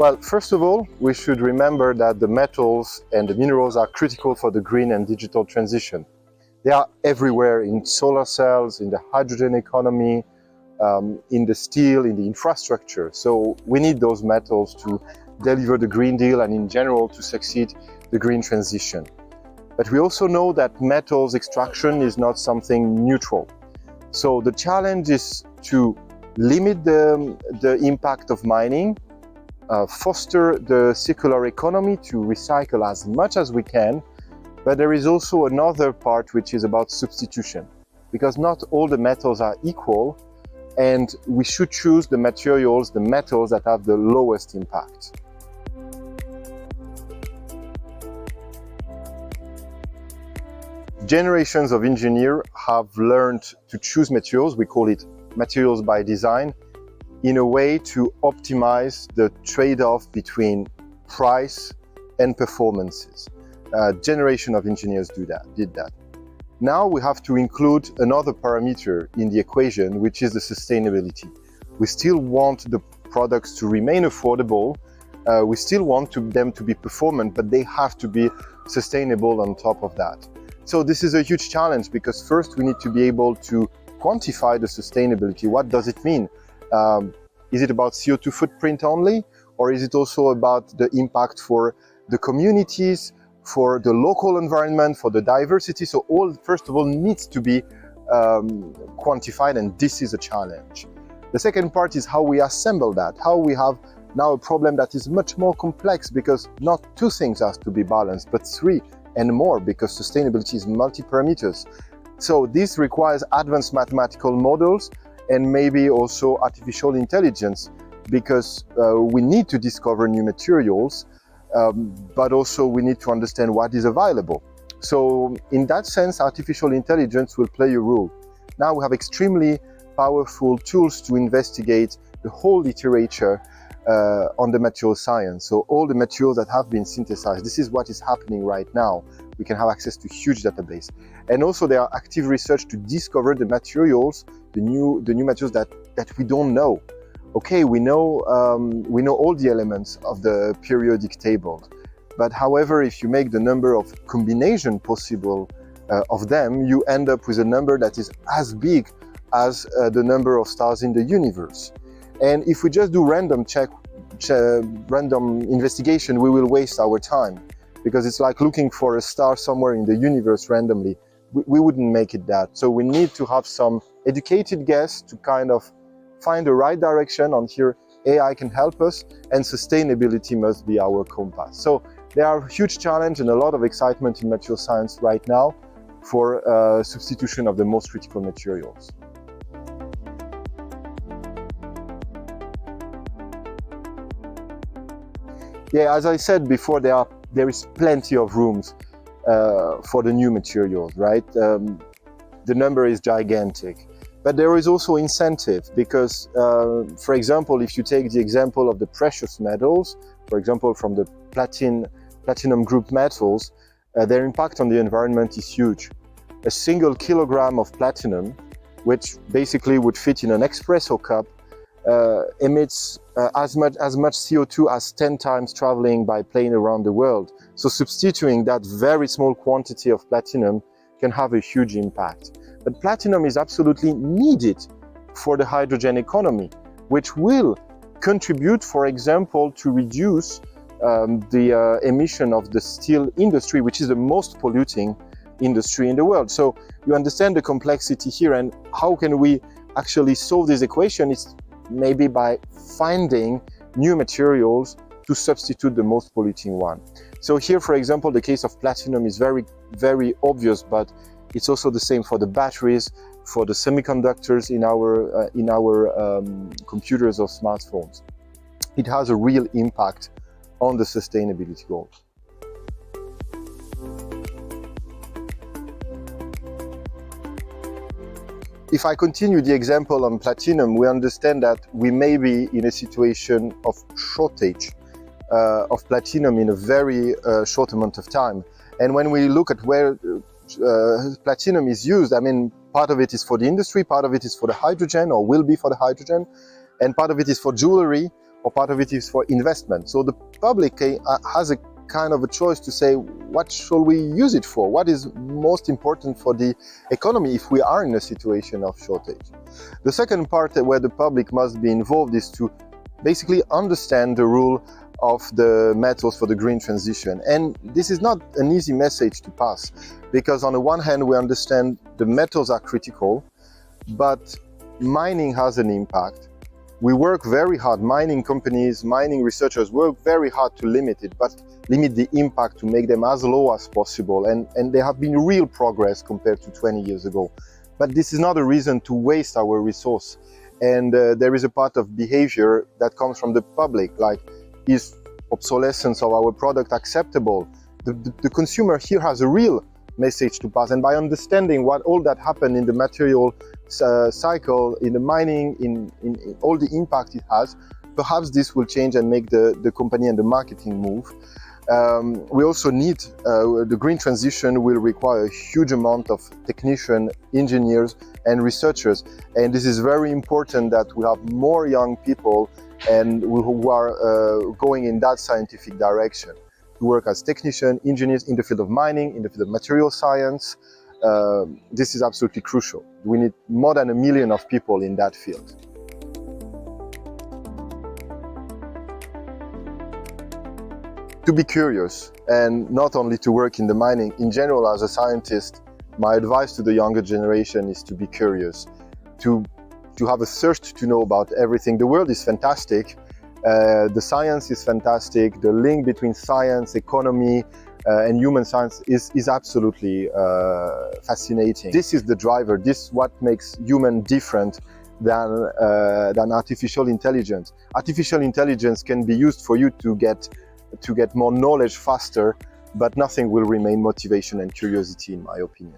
Well, first of all, we should remember that the metals and the minerals are critical for the green and digital transition. They are everywhere in solar cells, in the hydrogen economy, in the steel, in the infrastructure. So we need those metals to deliver the Green Deal and in general to succeed the green transition. But we also know that metals extraction is not something neutral. So the challenge is to limit the impact of mining, foster the circular economy to recycle as much as we can, but there is also another part which is about substitution, because not all the metals are equal, and we should choose the materials, the metals that have the lowest impact. Generations of engineers have learned to choose materials, we call it materials by design, in a way to optimize the trade-off between price and performances. A generation of engineers did that. Now we have to include another parameter in the equation, which is the sustainability. We still want the products to remain affordable, we still want them to be performant, but they have to be sustainable on top of that. So this is a huge challenge, because first we need to be able to quantify the sustainability. What does it mean? Is it about CO2 footprint only, or is it also about the impact for the communities, for the local environment, for the diversity? So all, first of all, needs to be quantified, and this is a challenge. The second part is how we assemble that, how we have now a problem that is much more complex, because not two things have to be balanced, but three and more, because sustainability is multi-parameters. So this requires advanced mathematical models and maybe also artificial intelligence, because we need to discover new materials, but also we need to understand what is available. So in that sense, artificial intelligence will play a role. Now we have extremely powerful tools to investigate the whole literature on the material science. So all the materials that have been synthesized, this is what is happening right now. We can have access to huge database. And also there are active research to discover the materials, the new materials that we don't know. Okay, we know all the elements of the periodic table, but however, if you make the number of combination possible of them, you end up with a number that is as big as the number of stars in the universe. And if we just do random investigation, we will waste our time, because it's like looking for a star somewhere in the universe randomly. We wouldn't make it that. So we need to have some educated guess to kind of find the right direction. On here, AI can help us, and sustainability must be our compass. So there are huge challenges and a lot of excitement in material science right now for substitution of the most critical materials. Yeah, as I said before, there is plenty of rooms for the new materials, right? The number is gigantic. But there is also incentive, because, for example, if you take the example of the precious metals, for example, from the platinum group metals, their impact on the environment is huge. A single kilogram of platinum, which basically would fit in an espresso cup, emits as much CO2 as 10 times traveling by plane around the world. So substituting that very small quantity of platinum can have a huge impact. But platinum is absolutely needed for the hydrogen economy, which will contribute, for example, to reduce the emission of the steel industry, which is the most polluting industry in the world. So you understand the complexity here, and how can we actually solve this equation? It's maybe by finding new materials to substitute the most polluting one. So here, for example, the case of platinum is very, very obvious, but it's also the same for the batteries, for the semiconductors in our computers or smartphones. It has a real impact on the sustainability goals. If I continue the example on platinum, we understand that we may be in a situation of shortage of platinum in a very short amount of time. And when we look at where platinum is used, I mean, part of it is for the industry, part of it is for the hydrogen, or will be for the hydrogen, and part of it is for jewelry, or part of it is for investment. So the public has a kind of a choice to say, what shall we use it for? What is most important for the economy if we are in a situation of shortage? The second part where the public must be involved is to basically understand the role of the metals for the green transition. And this is not an easy message to pass, because on the one hand we understand the metals are critical, but mining has an impact. We work very hard, mining companies, mining researchers work very hard to limit it, but limit the impact to make them as low as possible. And there have been real progress compared to 20 years ago. But this is not a reason to waste our resource. And there is a part of behavior that comes from the public, like, is obsolescence of our product acceptable? The consumer here has a real message to pass, and by understanding what all that happened in the material cycle, in the mining, in all the impact it has, perhaps this will change and make the company and the marketing move. We also need, the green transition will require a huge amount of technicians, engineers and researchers, and this is very important that we have more young people and who are going in that scientific direction, to work as technicians, engineers in the field of mining, in the field of material science. This is absolutely crucial. We need more than 1 million of people in that field. To be curious, and not only to work in the mining. In general, as a scientist, my advice to the younger generation is to be curious, to have a thirst to know about everything. The world is fantastic. The science is fantastic. The link between science, economy, and human science is absolutely fascinating. This is the driver. This is what makes human different than artificial intelligence. Artificial intelligence can be used for you to get more knowledge faster, but nothing will remain motivation and curiosity, in my opinion.